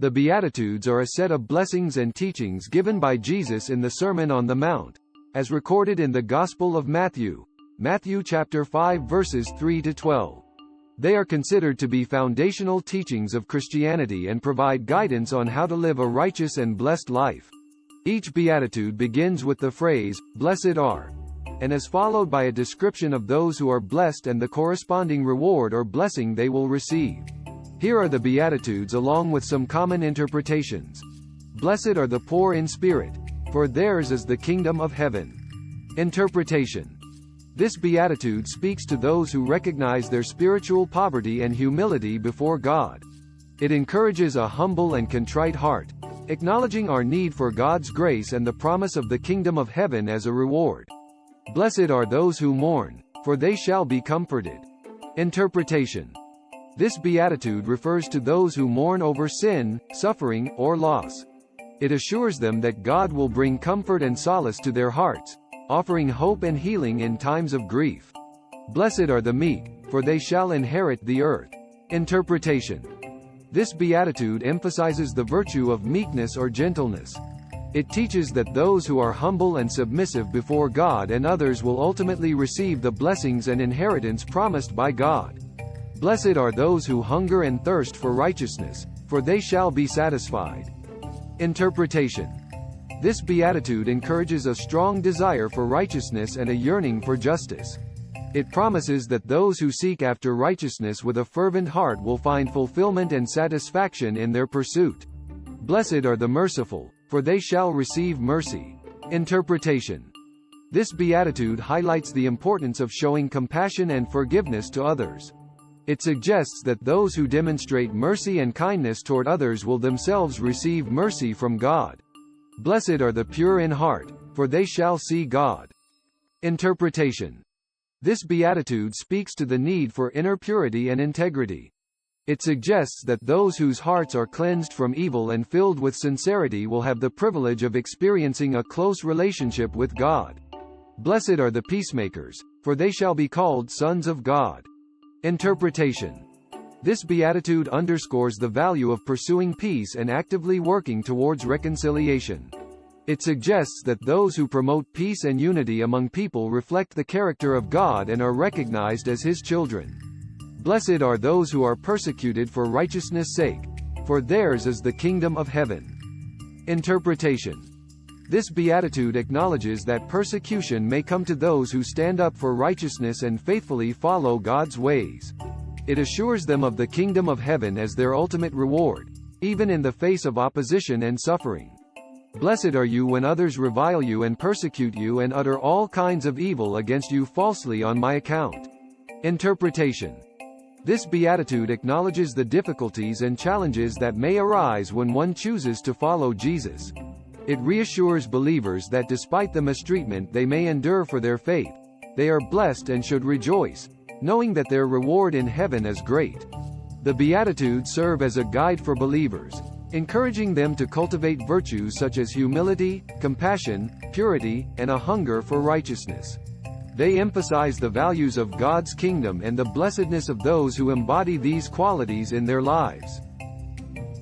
The Beatitudes are a set of blessings and teachings given by Jesus in the Sermon on the Mount, as recorded in the Gospel of Matthew, Matthew chapter 5 verses 3 to 12. They are considered to be foundational teachings of Christianity and provide guidance on how to live a righteous and blessed life. Each beatitude begins with the phrase, "Blessed are," and is followed by a description of those who are blessed and the corresponding reward or blessing they will receive. Here are the Beatitudes along with some common interpretations. Blessed are the poor in spirit, for theirs is the kingdom of heaven. Interpretation. This beatitude speaks to those who recognize their spiritual poverty and humility before God. It encourages a humble and contrite heart, acknowledging our need for God's grace and the promise of the kingdom of heaven as a reward. Blessed are those who mourn, for they shall be comforted. Interpretation. This beatitude refers to those who mourn over sin, suffering, or loss. It assures them that God will bring comfort and solace to their hearts, offering hope and healing in times of grief. Blessed are the meek, for they shall inherit the earth. Interpretation. This beatitude emphasizes the virtue of meekness or gentleness. It teaches that those who are humble and submissive before God and others will ultimately receive the blessings and inheritance promised by God. Blessed are those who hunger and thirst for righteousness, for they shall be satisfied. Interpretation. This beatitude encourages a strong desire for righteousness and a yearning for justice. It promises that those who seek after righteousness with a fervent heart will find fulfillment and satisfaction in their pursuit. Blessed are the merciful, for they shall receive mercy. Interpretation. This beatitude highlights the importance of showing compassion and forgiveness to others. It suggests that those who demonstrate mercy and kindness toward others will themselves receive mercy from God. Blessed are the pure in heart, for they shall see God. Interpretation. This beatitude speaks to the need for inner purity and integrity. It suggests that those whose hearts are cleansed from evil and filled with sincerity will have the privilege of experiencing a close relationship with God. Blessed are the peacemakers, for they shall be called sons of God. Interpretation. This beatitude underscores the value of pursuing peace and actively working towards reconciliation. It suggests that those who promote peace and unity among people reflect the character of God and are recognized as His children. Blessed are those who are persecuted for righteousness' sake, for theirs is the kingdom of heaven. Interpretation. This beatitude acknowledges that persecution may come to those who stand up for righteousness and faithfully follow God's ways. It assures them of the kingdom of heaven as their ultimate reward, even in the face of opposition and suffering. Blessed are you when others revile you and persecute you and utter all kinds of evil against you falsely on my account. Interpretation. This beatitude acknowledges the difficulties and challenges that may arise when one chooses to follow Jesus. It reassures believers that despite the mistreatment they may endure for their faith, they are blessed and should rejoice, knowing that their reward in heaven is great. The Beatitudes serve as a guide for believers, encouraging them to cultivate virtues such as humility, compassion, purity, and a hunger for righteousness. They emphasize the values of God's kingdom and the blessedness of those who embody these qualities in their lives.